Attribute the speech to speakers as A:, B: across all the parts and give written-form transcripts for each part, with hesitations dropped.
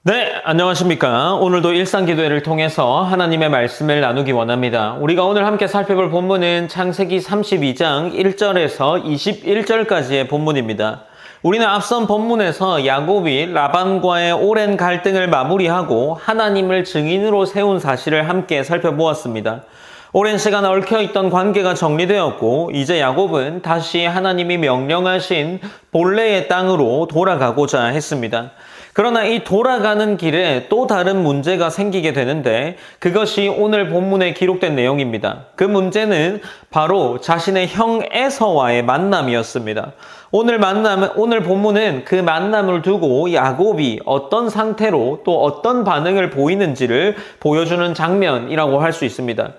A: 네, 안녕하십니까. 오늘도 일상기도회를 통해서 하나님의 말씀을 나누기 원합니다. 우리가 오늘 함께 살펴볼 본문은 창세기 32장 1절에서 21절까지의 본문입니다. 우리는 앞선 본문에서 야곱이 라반과의 오랜 갈등을 마무리하고 하나님을 증인으로 세운 사실을 함께 살펴보았습니다. 오랜 시간 얽혀있던 관계가 정리되었고 이제 야곱은 다시 하나님이 명령하신 본래의 땅으로 돌아가고자 했습니다. 그러나 이 돌아가는 길에 또 다른 문제가 생기게 되는데 그것이 오늘 본문에 기록된 내용입니다. 그 문제는 바로 자신의 형 에서와의 만남이었습니다. 오늘 본문은 그 만남을 두고 야곱이 어떤 상태로 또 어떤 반응을 보이는지를 보여주는 장면이라고 할 수 있습니다.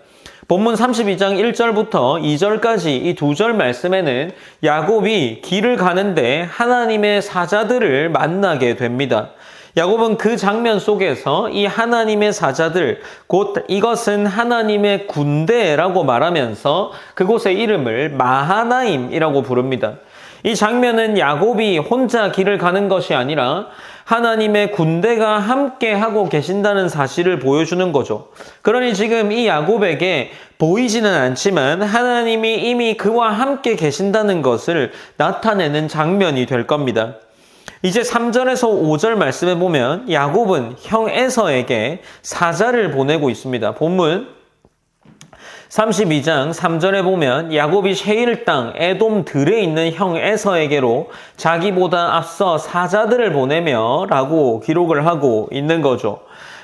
A: 본문 32장 1절부터 2절까지 이 두 절 말씀에는 야곱이 길을 가는데 하나님의 사자들을 만나게 됩니다. 야곱은 그 장면 속에서 이 하나님의 사자들, 곧 이것은 하나님의 군대라고 말하면서 그곳의 이름을 마하나임이라고 부릅니다. 이 장면은 야곱이 혼자 길을 가는 것이 아니라 하나님의 군대가 함께 하고 계신다는 사실을 보여주는 거죠. 그러니 지금 이 야곱에게 보이지는 않지만 하나님이 이미 그와 함께 계신다는 것을 나타내는 장면이 될 겁니다. 이제 3절에서 5절 말씀에 보면 야곱은 형 에서에게 사자를 보내고 있습니다. 본문 32장 3절에 보면 야곱이 세일 땅 에돔 들에 있는 형 에서에게로 자기보다 앞서 사자들을 보내며 라고 기록을 하고 있는 거죠.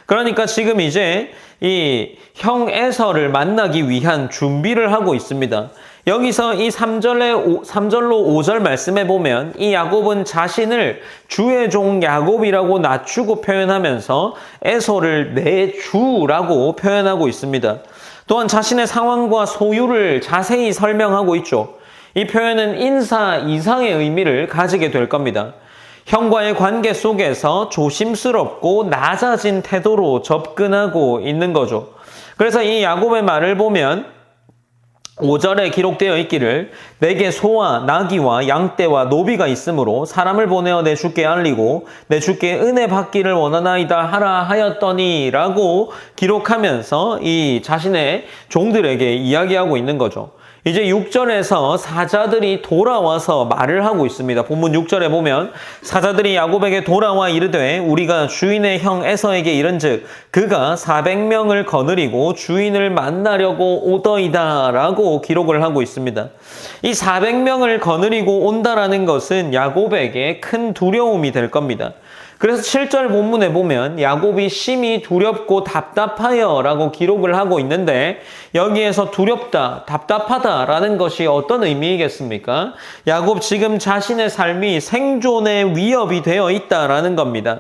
A: 그러니까 지금 이제 이 형 에서를 만나기 위한 준비를 하고 있습니다. 여기서 이 3절로 5절 말씀해 보면 이 야곱은 자신을 주의 종 야곱이라고 낮추고 표현하면서 에서를 내 주라고 표현하고 있습니다. 또한 자신의 상황과 소유를 자세히 설명하고 있죠. 이 표현은 인사 이상의 의미를 가지게 될 겁니다. 형과의 관계 속에서 조심스럽고 낮아진 태도로 접근하고 있는 거죠. 그래서 이 야곱의 말을 보면 5절에 기록되어 있기를 내게 소와 나귀와 양떼와 노비가 있으므로 사람을 보내어 내 주께 알리고 내 주께 은혜 받기를 원하나이다 하라 하였더니 라고 기록하면서 이 자신의 종들에게 이야기하고 있는 거죠. 이제 6절에서 사자들이 돌아와서 말을 하고 있습니다. 본문 6절에 보면 사자들이 야곱에게 돌아와 이르되 우리가 주인의 형 에서에게 이른즉 그가 400명을 거느리고 주인을 만나려고 오더이다 라고 기록을 하고 있습니다. 이 400명을 거느리고 온다라는 것은 야곱에게 큰 두려움이 될 겁니다. 그래서 7절 본문에 보면 야곱이 심히 두렵고 답답하여 라고 기록을 하고 있는데 여기에서 두렵다, 답답하다 라는 것이 어떤 의미이겠습니까? 야곱 지금 자신의 삶이 생존의 위협이 되어 있다라는 겁니다.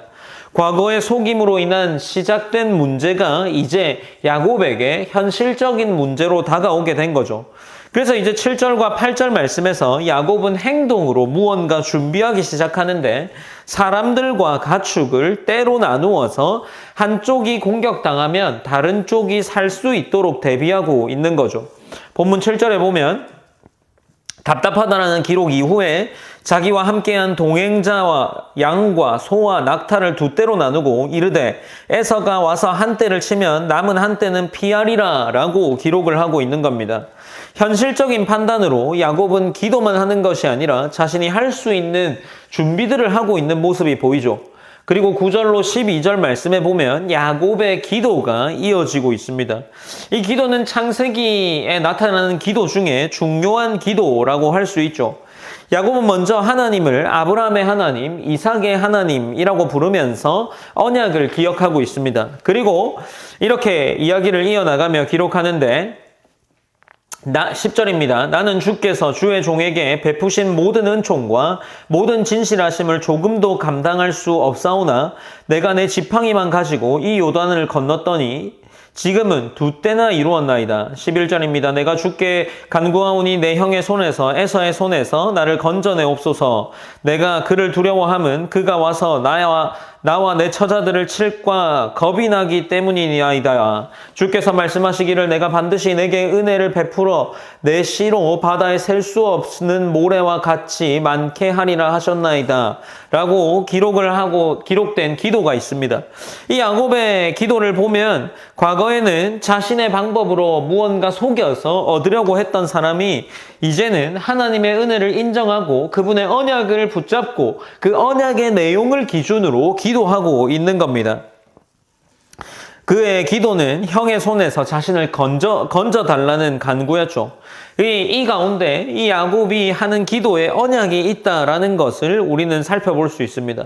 A: 과거의 속임으로 인한 시작된 문제가 이제 야곱에게 현실적인 문제로 다가오게 된 거죠. 그래서 이제 7절과 8절 말씀에서 야곱은 행동으로 무언가 준비하기 시작하는데 사람들과 가축을 때로 나누어서 한쪽이 공격당하면 다른 쪽이 살 수 있도록 대비하고 있는 거죠. 본문 7절에 보면 답답하다라는 기록 이후에 자기와 함께한 동행자와 양과 소와 낙타를 두 떼로 나누고 이르되 에서가 와서 한 떼를 치면 남은 한 떼는 피하리라 라고 기록을 하고 있는 겁니다. 현실적인 판단으로 야곱은 기도만 하는 것이 아니라 자신이 할 수 있는 준비들을 하고 있는 모습이 보이죠. 그리고 9절로 12절 말씀에 보면 야곱의 기도가 이어지고 있습니다. 이 기도는 창세기에 나타나는 기도 중에 중요한 기도라고 할 수 있죠. 야곱은 먼저 하나님을 아브라함의 하나님, 이삭의 하나님이라고 부르면서 언약을 기억하고 있습니다. 그리고 이렇게 이야기를 이어나가며 기록하는데 10절입니다. 나는 주께서 주의 종에게 베푸신 모든 은총과 모든 진실하심을 조금도 감당할 수 없사오나 내가 내 지팡이만 가지고 이 요단을 건넜더니 지금은 두 때나 이루었나이다. 11절입니다. 내가 주께 간구하오니 내 형의 손에서 에서의 손에서 나를 건져내옵소서. 내가 그를 두려워함은 그가 와서 나와 내 처자들을 칠과 겁이 나기 때문이니이다. 주께서 말씀하시기를 내가 반드시 내게 은혜를 베풀어 내 씨로 바다에 셀 수 없는 모래와 같이 많게 하리라 하셨나이다. 라고 기록된 기도가 있습니다. 이 야곱의 기도를 보면 과거에는 자신의 방법으로 무언가 속여서 얻으려고 했던 사람이 이제는 하나님의 은혜를 인정하고 그분의 언약을 붙잡고 그 언약의 내용을 기준으로 기도하고 있는 겁니다. 그의 기도는 형의 손에서 자신을 건져 달라는 간구였죠. 이 가운데 이 야곱이 하는 기도에 언약이 있다라는 것을 우리는 살펴볼 수 있습니다.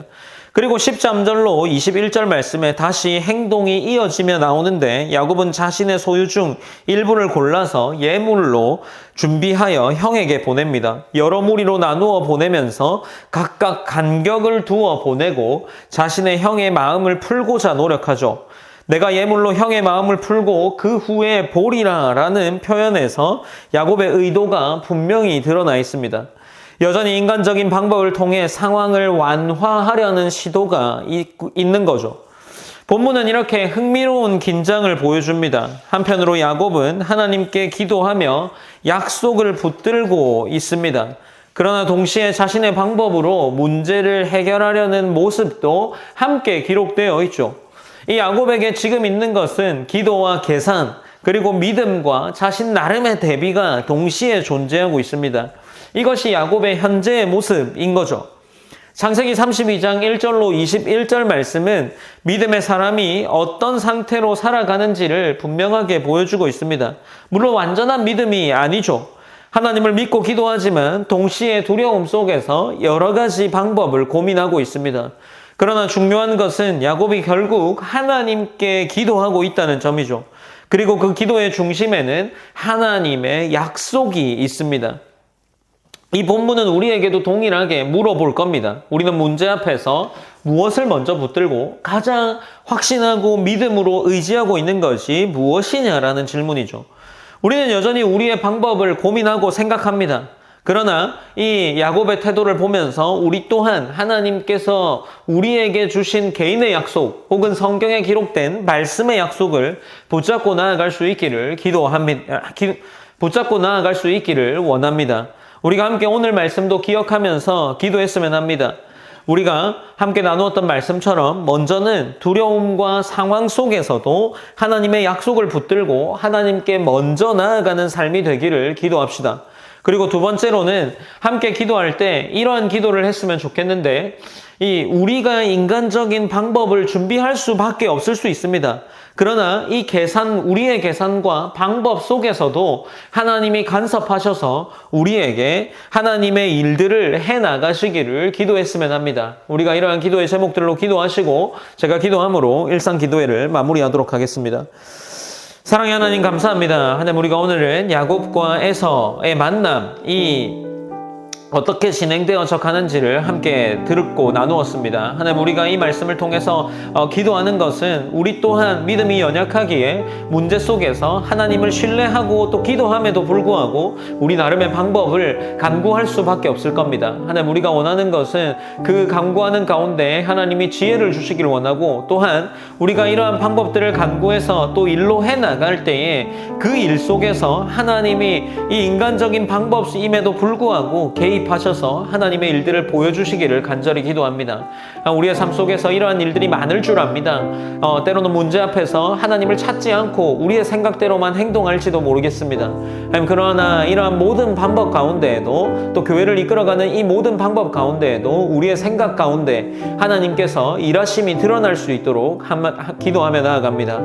A: 그리고 13절로 21절 말씀에 다시 행동이 이어지며 나오는데 야곱은 자신의 소유 중 일부를 골라서 예물로 준비하여 형에게 보냅니다. 여러 무리로 나누어 보내면서 각각 간격을 두어 보내고 자신의 형의 마음을 풀고자 노력하죠. 내가 예물로 형의 마음을 풀고 그 후에 보리라 라는 표현에서 야곱의 의도가 분명히 드러나 있습니다. 여전히 인간적인 방법을 통해 상황을 완화하려는 시도가 있는 거죠. 본문은 이렇게 흥미로운 긴장을 보여줍니다. 한편으로 야곱은 하나님께 기도하며 약속을 붙들고 있습니다. 그러나 동시에 자신의 방법으로 문제를 해결하려는 모습도 함께 기록되어 있죠. 이 야곱에게 지금 있는 것은 기도와 계산, 그리고 믿음과 자신 나름의 대비가 동시에 존재하고 있습니다. 이것이 야곱의 현재의 모습인 거죠. 창세기 32장 1절로 21절 말씀은 믿음의 사람이 어떤 상태로 살아가는지를 분명하게 보여주고 있습니다. 물론 완전한 믿음이 아니죠. 하나님을 믿고 기도하지만 동시에 두려움 속에서 여러 가지 방법을 고민하고 있습니다. 그러나 중요한 것은 야곱이 결국 하나님께 기도하고 있다는 점이죠. 그리고 그 기도의 중심에는 하나님의 약속이 있습니다. 이 본문은 우리에게도 동일하게 물어볼 겁니다. 우리는 문제 앞에서 무엇을 먼저 붙들고 가장 확신하고 믿음으로 의지하고 있는 것이 무엇이냐라는 질문이죠. 우리는 여전히 우리의 방법을 고민하고 생각합니다. 그러나 이 야곱의 태도를 보면서 우리 또한 하나님께서 우리에게 주신 개인의 약속 혹은 성경에 기록된 말씀의 약속을 붙잡고 나아갈 수 있기를 붙잡고 나아갈 수 있기를 원합니다. 우리가 함께 오늘 말씀도 기억하면서 기도했으면 합니다. 우리가 함께 나누었던 말씀처럼 먼저는 두려움과 상황 속에서도 하나님의 약속을 붙들고 하나님께 먼저 나아가는 삶이 되기를 기도합시다. 그리고 두 번째로는 함께 기도할 때 이러한 기도를 했으면 좋겠는데 우리가 인간적인 방법을 준비할 수밖에 없을 수 있습니다. 그러나 이 우리의 계산과 방법 속에서도 하나님이 간섭하셔서 우리에게 하나님의 일들을 해나가시기를 기도했으면 합니다. 우리가 이러한 기도의 제목들로 기도하시고 제가 기도함으로 일상 기도회를 마무리하도록 하겠습니다. 사랑의 하나님 감사합니다. 하나님 우리가 오늘은 야곱과 에서의 만남 어떻게 진행되어져 가는지를 함께 듣고 나누었습니다. 하나님 우리가 이 말씀을 통해서 기도하는 것은 우리 또한 믿음이 연약하기에 문제 속에서 하나님을 신뢰하고 또 기도함에도 불구하고 우리 나름의 방법을 간구할 수밖에 없을 겁니다. 하나님 우리가 원하는 것은 그 간구하는 가운데 하나님이 지혜를 주시기를 원하고 또한 우리가 이러한 방법들을 간구해서 또 일로 해나갈 때에 그 일 속에서 하나님이 이 인간적인 방법임에도 불구하고 개입하셔서 하나님의 일들을 보여주시기를 간절히 기도합니다. 우리의 삶 속에서 이러한 일들이 많을 줄 압니다. 때로는 문제 앞에서 하나님을 찾지 않고 우리의 생각대로만 행동할지도 모르겠습니다. 그러나 이러한 모든 방법 가운데에도 또 교회를 이끌어가는 이 모든 방법 가운데에도 우리의 생각 가운데 하나님께서 일하심이 드러날 수 있도록 기도하며 나아갑니다.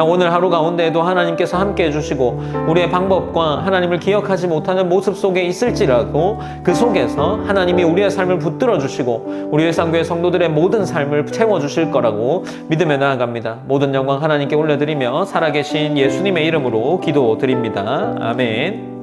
A: 오늘 하루 가운데에도 하나님께서 함께 해주시고 우리의 방법과 하나님을 기억하지 못하는 모습 속에 있을지라도 그 속에서 하나님이 우리의 삶을 붙들어 주시고 우리 일상교회 성도들의 모든 삶을 채워주실 거라고 믿으며 나아갑니다. 모든 영광 하나님께 올려드리며 살아계신 예수님의 이름으로 기도드립니다. 아멘.